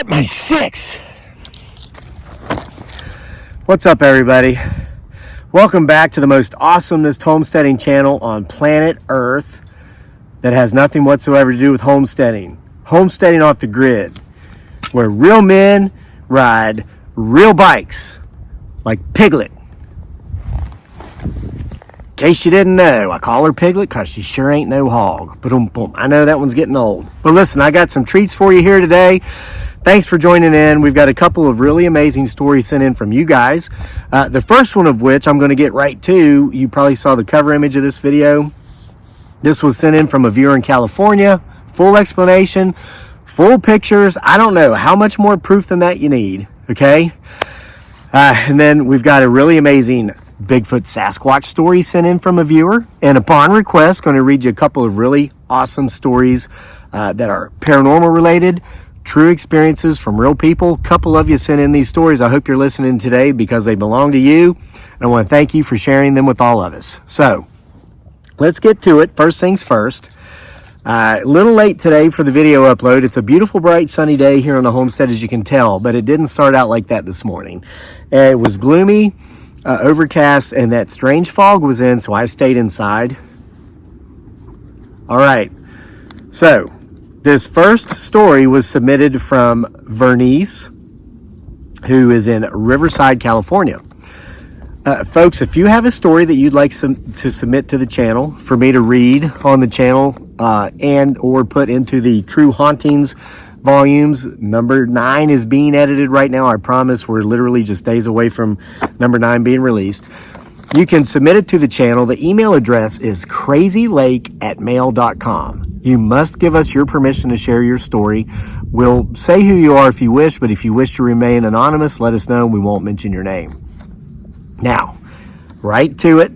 got my 6. What's up, everybody? Welcome back to the most awesomest homesteading channel on planet Earth that has nothing whatsoever to do with homesteading. Homesteading off the grid, where real men ride real bikes, like Piglet. In case you didn't know, I call her Piglet because she sure ain't no hog. Boom. I know that one's getting old. But listen, I got some treats for you here today. Thanks for joining in. We've got a couple of really amazing stories sent in from you guys. The first one of which I'm going to get right to. You probably saw the cover image of this video. This was sent in from a viewer in California. Full explanation, full pictures. I don't know how much more proof than that you need, okay? And then we've got a really amazing Bigfoot Sasquatch story sent in from a viewer. And upon request, going to read you a couple of really awesome stories that are paranormal related, true experiences from real people. A couple of you sent in these stories. I hope you're listening today because they belong to you. And I want to thank you for sharing them with all of us. So let's get to it. First things first. A little late today for the video upload. It's a beautiful, bright, sunny day here on the homestead, as you can tell, but it didn't start out like that this morning. It was gloomy, overcast, and that strange fog was in, so I stayed inside. All right. So this first story was submitted from Vernice, who is in Riverside, California. Folks, if you have a story that you'd like to submit to the channel for me to read on the channel and or put into the True Hauntings volumes, number 9 is being edited right now. I promise we're literally just days away from number 9 being released. You can submit it to the channel. The email address is crazylake@mail.com. You must give us your permission to share your story. We'll say who you are if you wish, but if you wish to remain anonymous, let us know and we won't mention your name. Now, right to it.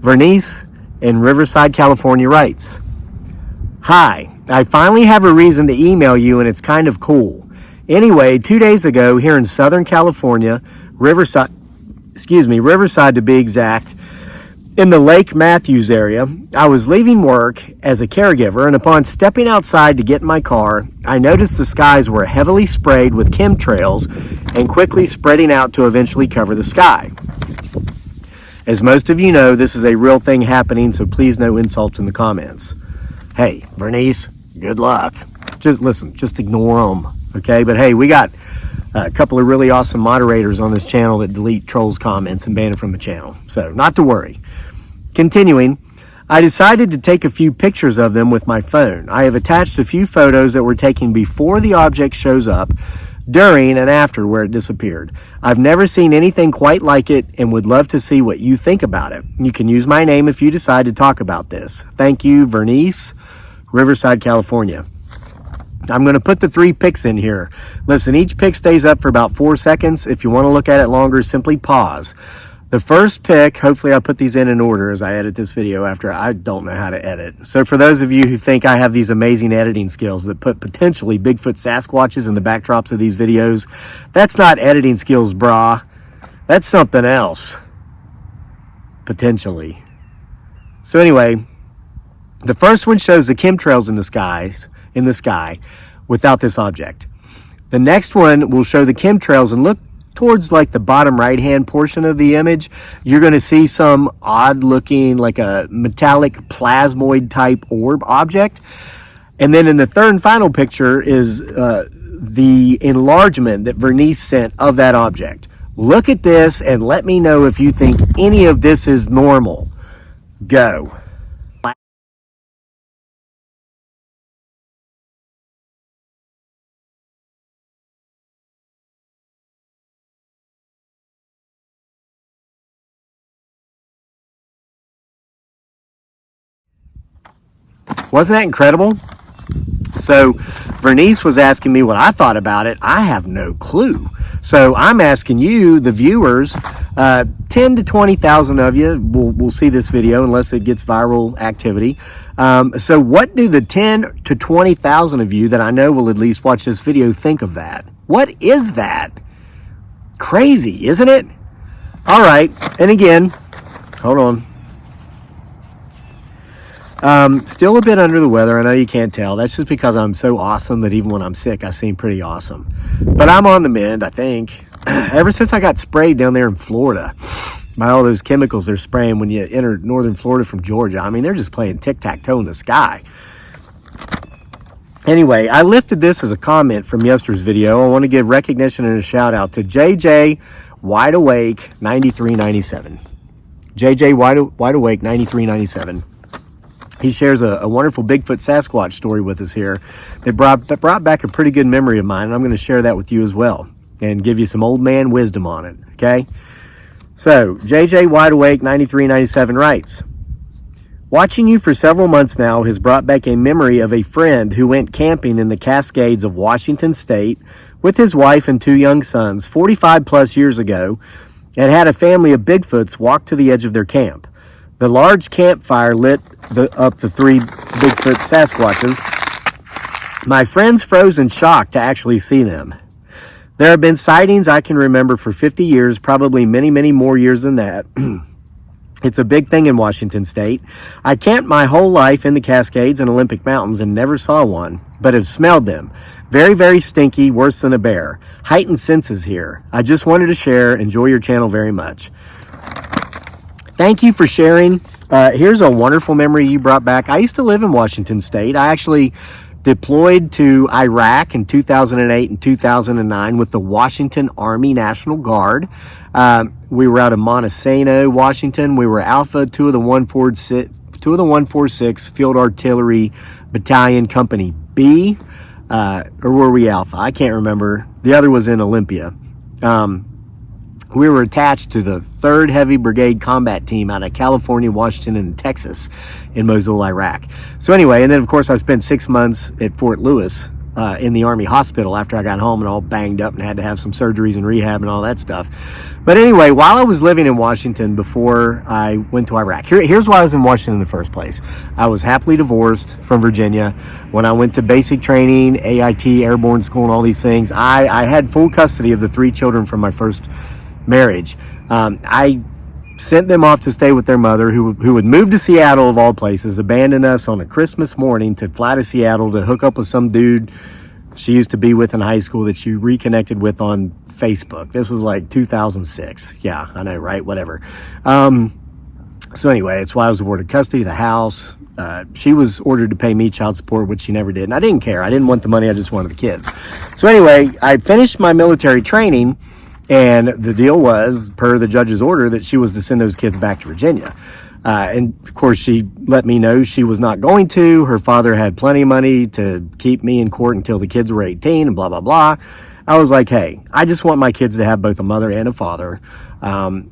Vernice in Riverside, California writes, "Hi, I finally have a reason to email you and it's kind of cool. Anyway, 2 days ago here in Southern California, Riverside to be exact, in the Lake Matthews area, I was leaving work as a caregiver, and upon stepping outside to get in my car, I noticed the skies were heavily sprayed with chemtrails and quickly spreading out to eventually cover the sky. As most of you know, this is a real thing happening, so please no insults in the comments." Hey, Vernice, good luck. Just ignore them, okay? But hey, we got a couple of really awesome moderators on this channel that delete trolls' comments and ban them from the channel, so not to worry. Continuing, I decided to take a few pictures of them with my phone. I have attached a few photos that were taken before the object shows up, during and after where it disappeared. I've never seen anything quite like it and would love to see what you think about it. You can use my name if you decide to talk about this. Thank you, Vernice, Riverside, California. I'm going to put the 3 pics in here. Listen, each pic stays up for about 4 seconds. If you want to look at it longer, simply pause. The first pic, hopefully I'll put these in order as I edit this video after I don't know how to edit. So for those of you who think I have these amazing editing skills that put potentially Bigfoot Sasquatches in the backdrops of these videos, that's not editing skills, brah. That's something else. Potentially. So anyway, the first one shows the chemtrails in the sky without this object. The next one will show the chemtrails, and look towards like the bottom right hand portion of the image, you're going to see some odd looking, like a metallic plasmoid type orb object. And then in the third and final picture is the enlargement that Vernice sent of that object. Look at this and let me know if you think any of this is normal. Go. Wasn't that incredible? So Vernice was asking me what I thought about it. I have no clue. So I'm asking you, the viewers, 10 to 20,000 of you will see this video unless it gets viral activity. So what do the 10 to 20,000 of you that I know will at least watch this video think of that? What is that? Crazy, isn't it? All right. And again, hold on. Still a bit under the weather. I know you can't tell. That's just because I'm so awesome that even when I'm sick, I seem pretty awesome. But I'm on the mend, I think. Ever since I got sprayed down there in Florida by all those chemicals they're spraying when you enter northern Florida from Georgia. I mean, they're just playing tic-tac-toe in the sky. Anyway, I lifted this as a comment from yesterday's video. I want to give recognition and a shout out to JJ Wide Awake 9397. JJ Wide Awake 9397. He shares a wonderful Bigfoot Sasquatch story with us here. It brought back a pretty good memory of mine, and I'm going to share that with you as well and give you some old man wisdom on it, okay? So, JJ Wide Awake 9397 writes, watching you for several months now has brought back a memory of a friend who went camping in the Cascades of Washington State with his wife and 2 young sons 45 plus years ago and had a family of Bigfoots walk to the edge of their camp. The large campfire lit up the 3 Bigfoot Sasquatches. My friends froze in shock to actually see them. There have been sightings I can remember for 50 years, probably many, many more years than that. It's a big thing in Washington State. I camped my whole life in the Cascades and Olympic Mountains and never saw one, but have smelled them. Very, very stinky, worse than a bear. Heightened senses here. I just wanted to share. Enjoy your channel very much. Thank you for sharing. Here's a wonderful memory you brought back. I used to live in Washington State. I actually deployed to Iraq in 2008 and 2009 with the Washington Army National Guard. We were out of Montesano, Washington. We were Alpha, 2 of the 146 Field Artillery Battalion Company B, or were we Alpha? I can't remember. The other was in Olympia. We were attached to the 3rd Heavy Brigade Combat Team out of California, Washington, and Texas in Mosul, Iraq. So anyway, and then of course I spent 6 months at Fort Lewis in the Army hospital after I got home and all banged up and had to have some surgeries and rehab and all that stuff. But anyway, while I was living in Washington before I went to Iraq, here's why I was in Washington in the first place. I was happily divorced from Virginia. When I went to basic training, AIT, airborne school, and all these things, I had full custody of the 3 children from my first marriage. I sent them off to stay with their mother, who had moved to Seattle of all places, abandoned us on a Christmas morning to fly to Seattle to hook up with some dude she used to be with in high school that she reconnected with on Facebook. This was like 2006. Yeah, I know, right? Whatever. So anyway, it's why I was awarded custody of the house. She was ordered to pay me child support, which she never did. And I didn't care. I didn't want the money. I just wanted the kids. So anyway, I finished my military training. And the deal was, per the judge's order, that she was to send those kids back to Virginia. And of course, she let me know she was not going to. Her father had plenty of money to keep me in court until the kids were 18 and blah, blah, blah. I was like, hey, I just want my kids to have both a mother and a father.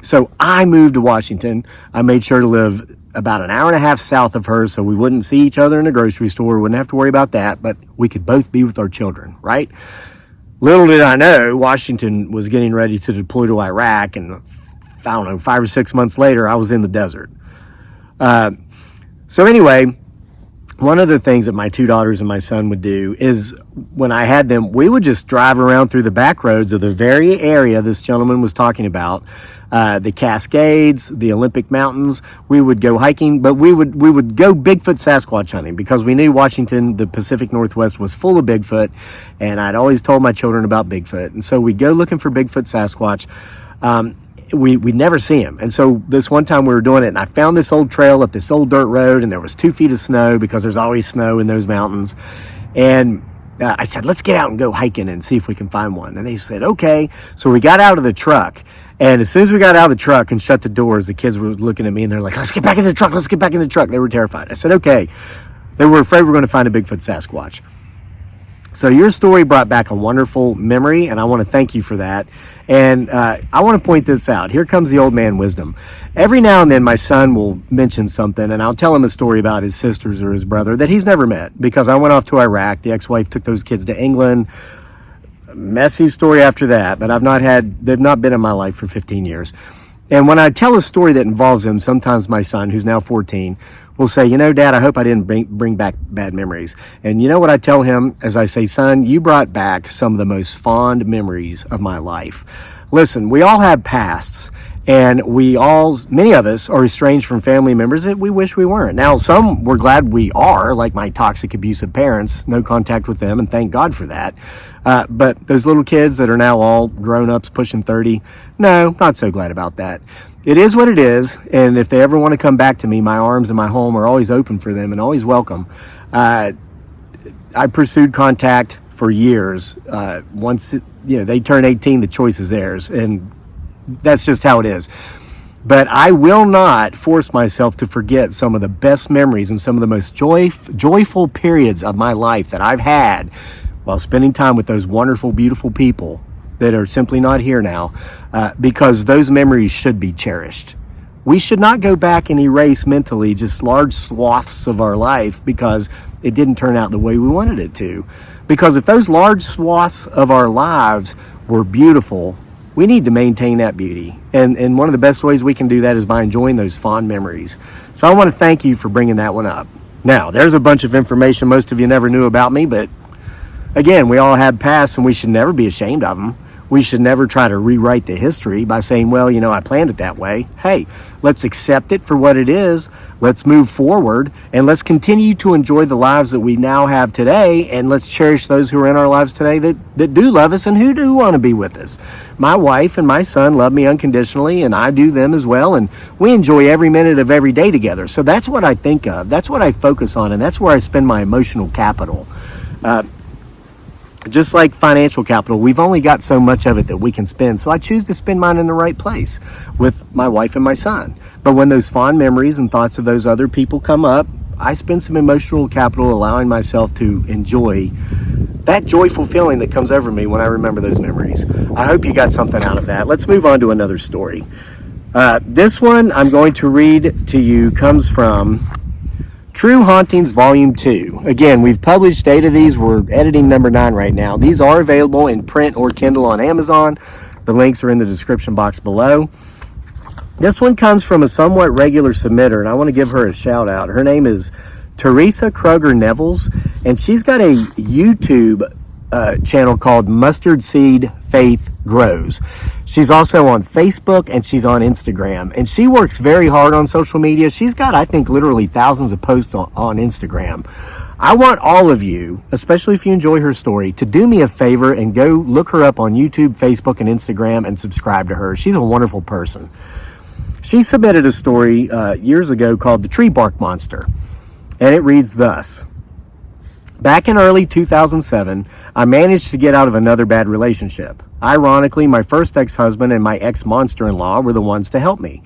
So I moved to Washington. I made sure to live about an hour and a half south of her so we wouldn't see each other in a grocery store. Wouldn't have to worry about that, but we could both be with our children, right? Little did I know, Washington was getting ready to deploy to Iraq, and I don't know, 5 or 6 months later, I was in the desert. So anyway, one of the things that my 2 daughters and my son would do is when I had them, we would just drive around through the back roads of the very area this gentleman was talking about, the Cascades, the Olympic Mountains. We would go hiking, but we would go Bigfoot Sasquatch hunting because we knew Washington, the Pacific Northwest, was full of Bigfoot, and I'd always told my children about Bigfoot. And so we'd go looking for Bigfoot Sasquatch. We'd never see him. And so this one time we were doing it, and I found this old trail up this old dirt road, and there was 2 feet of snow because there's always snow in those mountains. And I said, let's get out and go hiking and see if we can find one. And they said, okay. So we got out of the truck. And as soon as we got out of the truck and shut the doors, the kids were looking at me and they're like, let's get back in the truck. Let's get back in the truck. They were terrified. I said, okay. They were afraid we were going to find a Bigfoot Sasquatch. So your story brought back a wonderful memory, and I want to thank you for that. And I want to point this out. Here comes the old man wisdom. Every now and then my son will mention something, and I'll tell him a story about his sisters or his brother that he's never met, because I went off to Iraq. The ex-wife took those kids to England. Messy story after that, but they've not been in my life for 15 years. And when I tell a story that involves him, sometimes my son, who's now 14, will say, you know, Dad, I hope I didn't bring back bad memories. And you know what I tell him as I say, son, you brought back some of the most fond memories of my life. Listen, we all have pasts, And many of us are estranged from family members that we wish we weren't. Now, some we're glad we are, like my toxic, abusive parents, no contact with them, and thank God for that. But those little kids that are now all grown-ups pushing 30, no, not so glad about that. It is what it is, and if they ever want to come back to me, my arms and my home are always open for them and always welcome. I pursued contact for years. Once they turn 18, the choice is theirs, and that's just how it is. But I will not force myself to forget some of the best memories and some of the most joyful periods of my life that I've had while spending time with those wonderful, beautiful people that are simply not here now, because those memories should be cherished. We should not go back and erase mentally just large swaths of our life because it didn't turn out the way we wanted it to. Because if those large swaths of our lives were beautiful, we need to maintain that beauty. And one of the best ways we can do that is by enjoying those fond memories. So I want to thank you for bringing that one up. Now, there's a bunch of information most of you never knew about me, but again, we all have pasts and we should never be ashamed of them. We should never try to rewrite the history by saying, well, I planned it that way. Hey, let's accept it for what it is. Let's move forward and let's continue to enjoy the lives that we now have today. And let's cherish those who are in our lives today that do love us and who do want to be with us. My wife and my son love me unconditionally, and I do them as well. And we enjoy every minute of every day together. So that's what I think of. That's what I focus on. And that's where I spend my emotional capital. Just like financial capital, we've only got so much of it that we can spend. So I choose to spend mine in the right place with my wife and my son. But when those fond memories and thoughts of those other people come up, I spend some emotional capital allowing myself to enjoy that joyful feeling that comes over me when I remember those memories. I hope you got something out of that. Let's move on to another story. This one I'm going to read to you comes from True Hauntings Volume 2. Again, we've published 8 of these. We're editing number 9 right now. These are available in print or Kindle on Amazon. The links are in the description box below. This one comes from a somewhat regular submitter, and I want to give her a shout out. Her name is Teresa Kruger Nevels, and she's got a YouTube channel called Mustard Seed Faith Grows. She's also on Facebook and she's on Instagram, and she works very hard on social media. She's got, I think, literally thousands of posts on Instagram. I want all of you, especially if you enjoy her story, to do me a favor and go look her up on YouTube, Facebook, and Instagram and subscribe to her. She's a wonderful person. She submitted a story years ago called The Tree Bark Monster, and it reads thus. Back in early 2007, I managed to get out of another bad relationship. Ironically, my first ex-husband and my ex-monster-in-law were the ones to help me.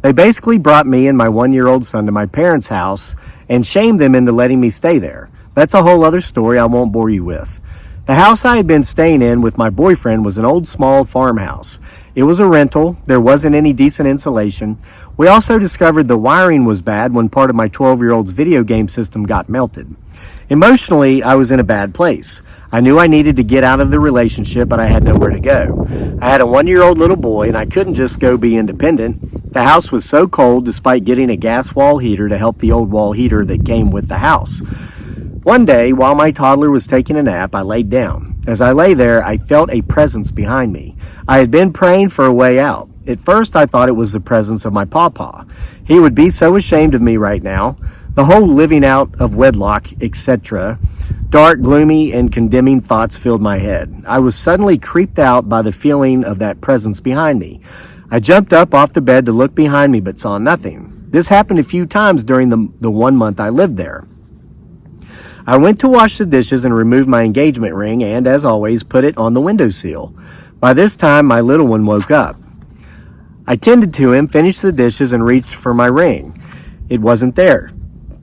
They basically brought me and my 1-year-old son to my parents' house and shamed them into letting me stay there. That's a whole other story I won't bore you with. The house I had been staying in with my boyfriend was an old small farmhouse. It was a rental. There wasn't any decent insulation. We also discovered the wiring was bad when part of my 12-year-old's video game system got melted. Emotionally, I was in a bad place. I knew I needed to get out of the relationship, but I had nowhere to go. I had a 1-year-old little boy, and I couldn't just go be independent. The house was so cold despite getting a gas wall heater to help the old wall heater that came with the house. One day, while my toddler was taking a nap, I laid down. As I lay there, I felt a presence behind me. I had been praying for a way out. At first, I thought it was the presence of my pawpaw. He would be so ashamed of me right now. The whole living out of wedlock, etc. Dark, gloomy, and condemning thoughts filled my head. I was suddenly creeped out by the feeling of that presence behind me. I jumped up off the bed to look behind me, but saw nothing. This happened a few times during the 1 month I lived there. I went to wash the dishes and remove my engagement ring and, as always, put it on the windowsill. By this time, my little one woke up. I tended to him, finished the dishes, and reached for my ring. It wasn't there.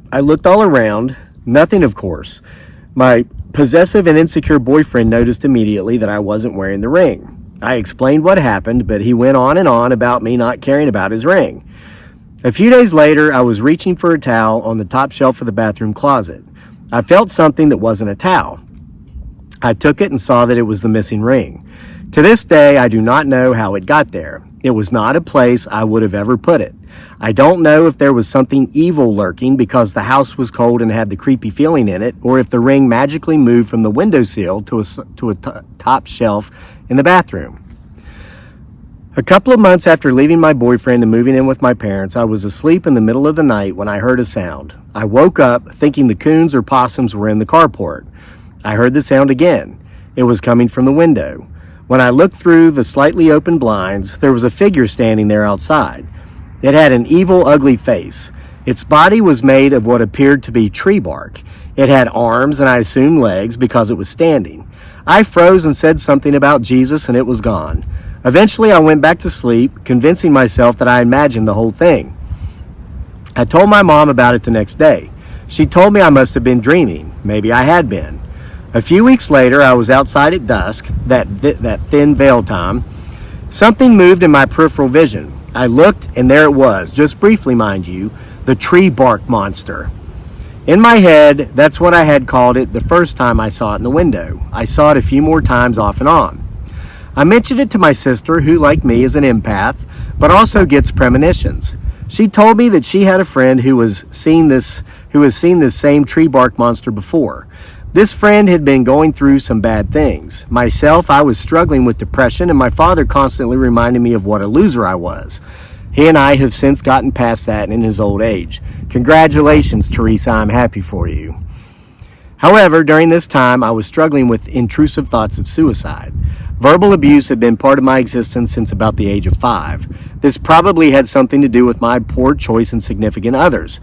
I looked all around. Nothing, of course. My possessive and insecure boyfriend noticed immediately that I wasn't wearing the ring. I explained what happened, but he went on and on about me not caring about his ring. A few days later, I was reaching for a towel on the top shelf of the bathroom closet. I felt something that wasn't a towel. I took it and saw that it was the missing ring. To this day, I do not know how it got there. It was not a place I would have ever put it. I don't know if there was something evil lurking because the house was cold and had the creepy feeling in it, or if the ring magically moved from the windowsill to a top shelf in the bathroom. A couple of months after leaving my boyfriend and moving in with my parents, I was asleep in the middle of the night when I heard a sound. I woke up thinking the coons or possums were in the carport. I heard the sound again. It was coming from the window. When I looked through the slightly open blinds, there was a figure standing there outside. It had an evil, ugly face. Its body was made of what appeared to be tree bark. It had arms and I assumed legs because it was standing. I froze and said something about Jesus and it was gone. Eventually, I went back to sleep, convincing myself that I imagined the whole thing. I told my mom about it the next day. She told me I must have been dreaming. Maybe I had been. A few weeks later, I was outside at dusk, that thin veil time. Something moved in my peripheral vision. I looked, and there it was, just briefly, mind you, the tree bark monster. In my head, that's what I had called it the first time I saw it in the window. I saw it a few more times off and on. I mentioned it to my sister, who, like me, is an empath, but also gets premonitions. She told me that she had a friend who has seen this same tree bark monster before. This friend had been going through some bad things. Myself, I was struggling with depression, and my father constantly reminded me of what a loser I was. He and I have since gotten past that in his old age. Congratulations, Teresa, I'm happy for you. However, during this time, I was struggling with intrusive thoughts of suicide. Verbal abuse had been part of my existence since about the age of 5. This probably had something to do with my poor choice in significant others.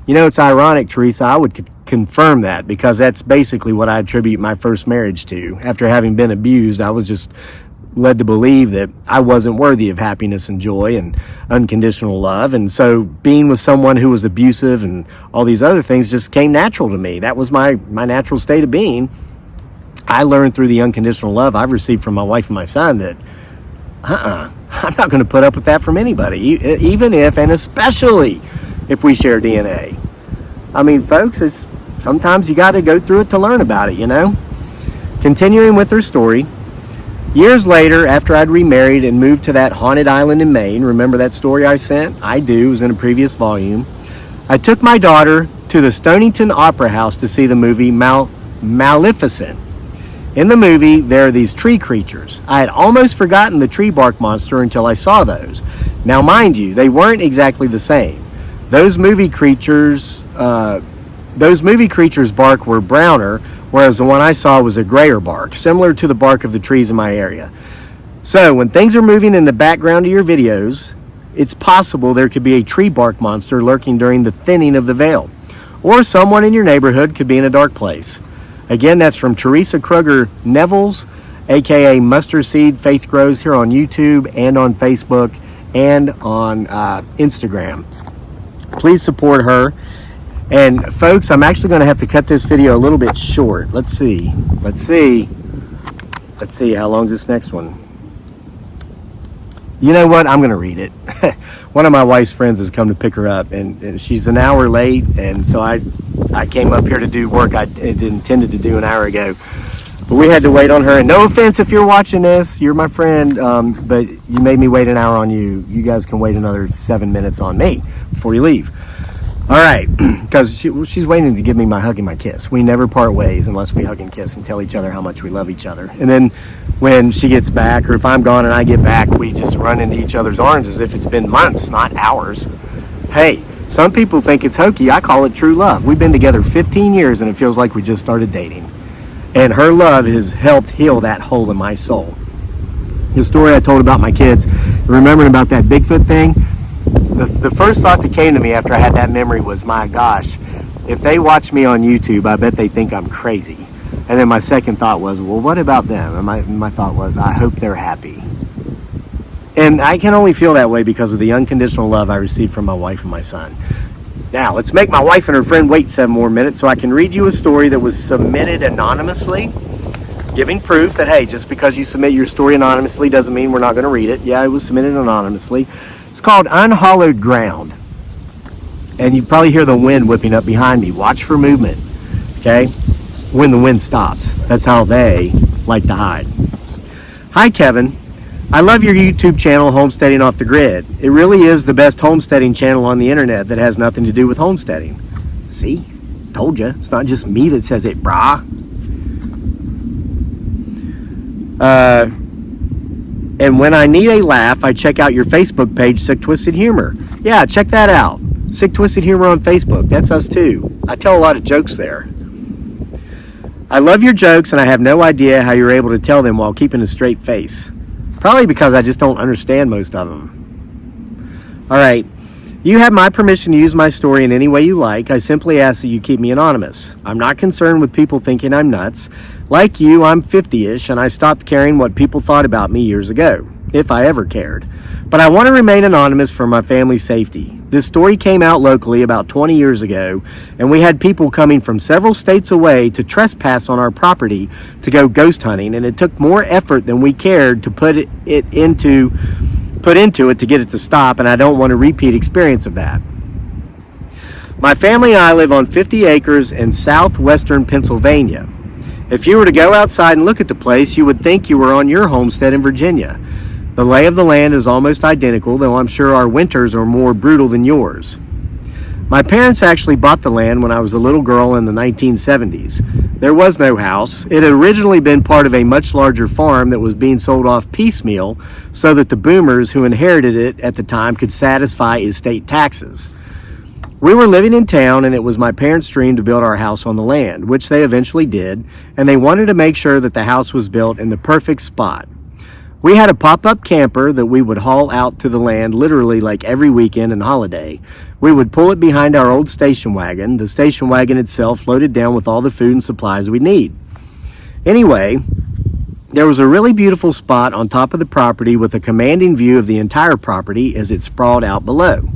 You know, it's ironic, Teresa, I would confirm that because that's basically what I attribute my first marriage to. After having been abused, I was just led to believe that I wasn't worthy of happiness and joy and unconditional love. And so being with someone who was abusive and all these other things just came natural to me. That was my natural state of being. I learned through the unconditional love I've received from my wife and my son that, I'm not going to put up with that from anybody, even if and especially if we share DNA. I mean, folks, sometimes you got to go through it to learn about it, you know? Continuing with her story, years later, after I'd remarried and moved to that haunted island in Maine, remember that story I sent? I do, it was in a previous volume. I took my daughter to the Stonington Opera House to see the movie Maleficent. In the movie, there are these tree creatures. I had almost forgotten the tree bark monster until I saw those. Now, mind you, they weren't exactly the same. Those movie creatures' bark were browner, whereas the one I saw was a grayer bark, similar to the bark of the trees in my area. So, when things are moving in the background of your videos, it's possible there could be a tree bark monster lurking during the thinning of the veil. Or someone in your neighborhood could be in a dark place. Again, that's from Teresa Kruger Nevels, aka Mustard Seed Faith Grows, here on YouTube and on Facebook and on Instagram. Please support her. And folks, I'm actually going to have to cut this video a little bit short. Let's see how long is this next one. You know what? I'm going to read it. One of my wife's friends has come to pick her up, and she's an hour late, and so I came up here to do work I intended to do an hour ago. But we had to wait on her, and no offense if you're watching this, you're my friend, but you made me wait an hour on you. You guys can wait another 7 minutes on me before you leave. All right, because she's waiting to give me my hug and my kiss. We never part ways unless we hug and kiss and tell each other how much we love each other. And then when she gets back, or if I'm gone and I get back, we just run into each other's arms as if it's been months, not hours. Hey, some people think it's hokey. I call it true love. We've been together 15 years and it feels like we just started dating. And her love has helped heal that hole in my soul. The story I told about my kids, remembering about that Bigfoot thing, the first thought that came to me after I had that memory was, my gosh, if they watch me on YouTube, I bet they think I'm crazy. And then my second thought was, well, what about them? And my thought was, I hope they're happy. And I can only feel that way because of the unconditional love I received from my wife and my son. Now, let's make my wife and her friend wait 7 more minutes so I can read you a story that was submitted anonymously, giving proof that, hey, just because you submit your story anonymously doesn't mean we're not going to read it. Yeah, it was submitted anonymously. It's called Unhallowed Ground. And you probably hear the wind whipping up behind me. Watch for movement, okay? When the wind stops. That's how they like to hide. Hi, Kevin. I love your YouTube channel, Homesteading Off the Grid. It really is the best homesteading channel on the internet that has nothing to do with homesteading. See? Told you. It's not just me that says it, brah. And when I need a laugh, I check out your Facebook page, Sick Twisted Humor. Yeah, check that out. Sick Twisted Humor on Facebook. That's us too. I tell a lot of jokes there. I love your jokes, and I have no idea how you're able to tell them while keeping a straight face. Probably because I just don't understand most of them. All right. You have my permission to use my story in any way you like. I simply ask that you keep me anonymous. I'm not concerned with people thinking I'm nuts. Like you, I'm 50-ish, and I stopped caring what people thought about me years ago, if I ever cared. But I want to remain anonymous for my family's safety. This story came out locally about 20 years ago, and we had people coming from several states away to trespass on our property to go ghost hunting, and it took more effort than we cared to put into it to get it to stop, and I don't want a repeat experience of that. My family and I live on 50 acres in southwestern Pennsylvania. If you were to go outside and look at the place, you would think you were on your homestead in Virginia. The lay of the land is almost identical, though I'm sure our winters are more brutal than yours. My parents actually bought the land when I was a little girl in the 1970s. There was no house. It had originally been part of a much larger farm that was being sold off piecemeal so that the boomers who inherited it at the time could satisfy estate taxes. We were living in town, and it was my parents' dream to build our house on the land, which they eventually did, and they wanted to make sure that the house was built in the perfect spot. We had a pop-up camper that we would haul out to the land literally like every weekend and holiday. We would pull it behind our old station wagon. The station wagon itself loaded down with all the food and supplies we need. Anyway, there was a really beautiful spot on top of the property with a commanding view of the entire property as it sprawled out below.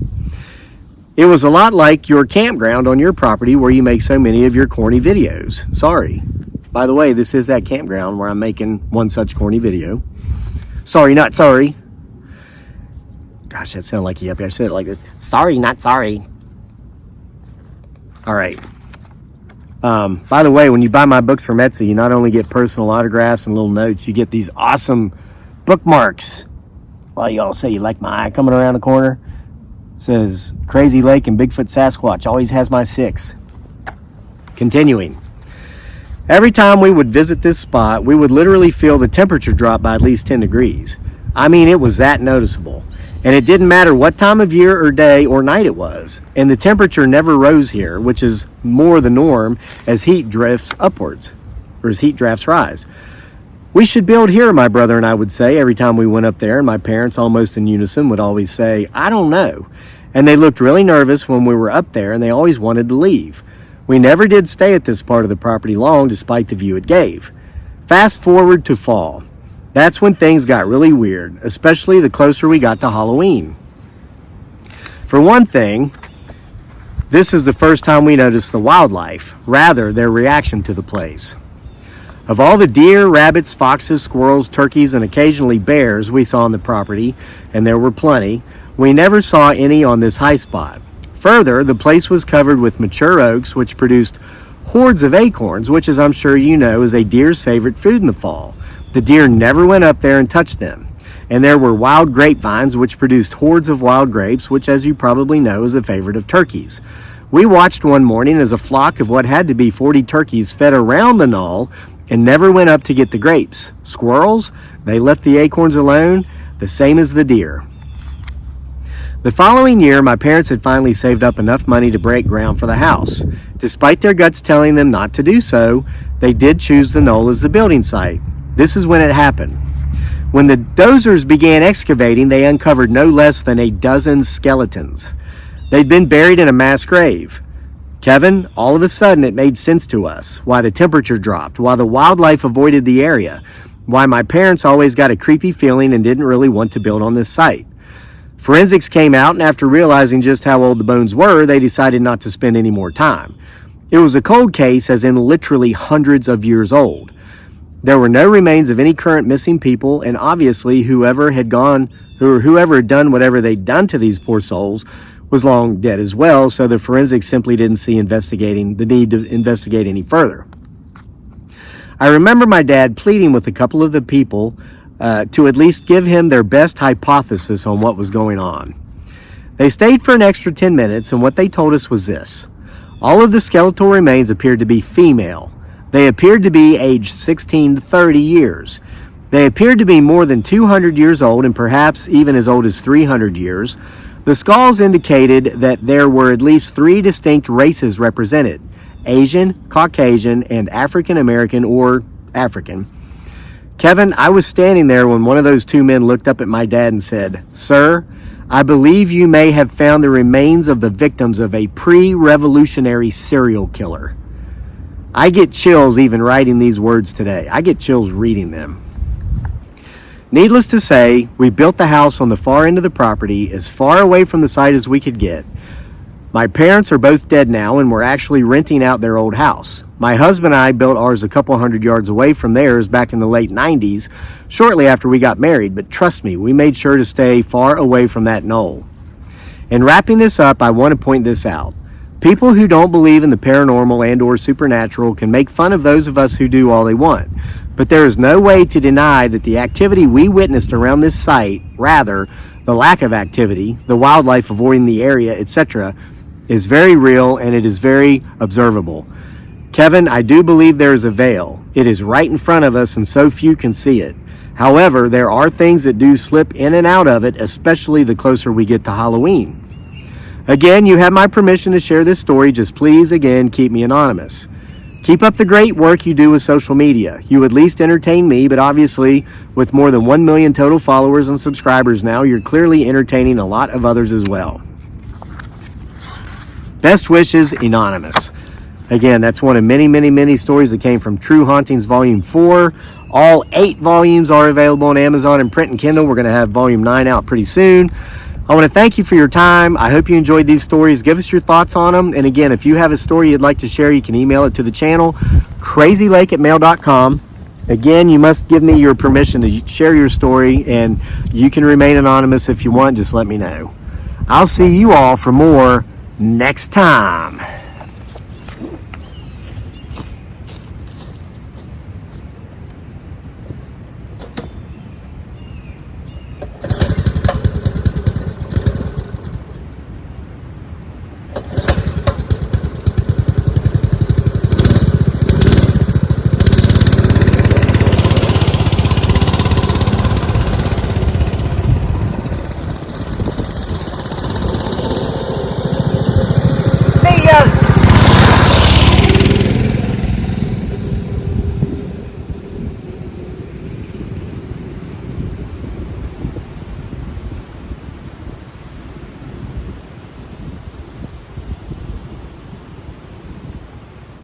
It was a lot like your campground on your property where you make so many of your corny videos. Sorry. By the way, this is that campground where I'm making one such corny video. Sorry, not sorry. Gosh, that sounded like yuppie. I said it like this. Sorry, not sorry. All right. By the way, when you buy my books from Etsy, you not only get personal autographs and little notes, you get these awesome bookmarks. A lot of y'all say you like my eye coming around the corner. It says, Crazy Lake and Bigfoot Sasquatch always has my 6. Continuing. Every time we would visit this spot, we would literally feel the temperature drop by at least 10 degrees. I mean, it was that noticeable. And it didn't matter what time of year or day or night it was. And the temperature never rose here, which is more the norm as heat drifts upwards, or as heat drafts rise. We should build here, my brother and I would say every time we went up there, and my parents, almost in unison, would always say, I don't know. And they looked really nervous when we were up there, and they always wanted to leave. We never did stay at this part of the property long, despite the view it gave. Fast forward to fall. That's when things got really weird, especially the closer we got to Halloween. For one thing, this is the first time we noticed the wildlife, rather their reaction to the place. Of all the deer, rabbits, foxes, squirrels, turkeys, and occasionally bears we saw on the property, and there were plenty, we never saw any on this high spot. Further, the place was covered with mature oaks, which produced hordes of acorns, which, as I'm sure you know, is a deer's favorite food in the fall. The deer never went up there and touched them. And there were wild grapevines, which produced hordes of wild grapes, which, as you probably know, is a favorite of turkeys. We watched one morning as a flock of what had to be 40 turkeys fed around the knoll and never went up to get the grapes. Squirrels, they left the acorns alone, the same as the deer. The following year, my parents had finally saved up enough money to break ground for the house. Despite their guts telling them not to do so, they did choose the knoll as the building site. This is when it happened. When the dozers began excavating, they uncovered no less than a dozen skeletons. They'd been buried in a mass grave. Kevin, all of a sudden it made sense to us why the temperature dropped, why the wildlife avoided the area, why my parents always got a creepy feeling and didn't really want to build on this site. Forensics came out, and after realizing just how old the bones were, they decided not to spend any more time. It was a cold case, as in literally hundreds of years old. There were no remains of any current missing people, and obviously whoever had done whatever they'd done to these poor souls was long dead as well, so the forensics simply didn't see the need to investigate any further. I remember my dad pleading with a couple of the people to at least give him their best hypothesis on what was going on. They stayed for an extra 10 minutes, and what they told us was this. All of the skeletal remains appeared to be female. They appeared to be aged 16 to 30 years. They appeared to be more than 200 years old and perhaps even as old as 300 years. The skulls indicated that there were at least 3 distinct races represented: Asian, Caucasian, and African American or African. Kevin, I was standing there when one of those 2 men looked up at my dad and said, "Sir, I believe you may have found the remains of the victims of a pre-revolutionary serial killer." I get chills even writing these words today. I get chills reading them. Needless to say, we built the house on the far end of the property, as far away from the site as we could get. My parents are both dead now, and we're actually renting out their old house. My husband and I built ours a couple hundred yards away from theirs back in the late 90s, shortly after we got married, but trust me, we made sure to stay far away from that knoll. In wrapping this up, I want to point this out. People who don't believe in the paranormal and or supernatural can make fun of those of us who do all they want. But there is no way to deny that the activity we witnessed around this site, rather, the lack of activity, the wildlife avoiding the area, etc., is very real and it is very observable. Kevin, I do believe there is a veil. It is right in front of us and so few can see it. However, there are things that do slip in and out of it, especially the closer we get to Halloween. Again, you have my permission to share this story. Just please, again, keep me anonymous. Keep up the great work you do with social media. You at least entertain me, but obviously, with more than 1 million total followers and subscribers now, you're clearly entertaining a lot of others as well. Best wishes, Anonymous. Again, that's one of many, many, many stories that came from True Hauntings Volume 4. All 8 volumes are available on Amazon and print and Kindle. We're going to have Volume 9 out pretty soon. I want to thank you for your time. I hope you enjoyed these stories. Give us your thoughts on them. And again, if you have a story you'd like to share, you can email it to the channel, crazylake@mail.com. Again, you must give me your permission to share your story, and you can remain anonymous if you want. Just let me know. I'll see you all for more next time.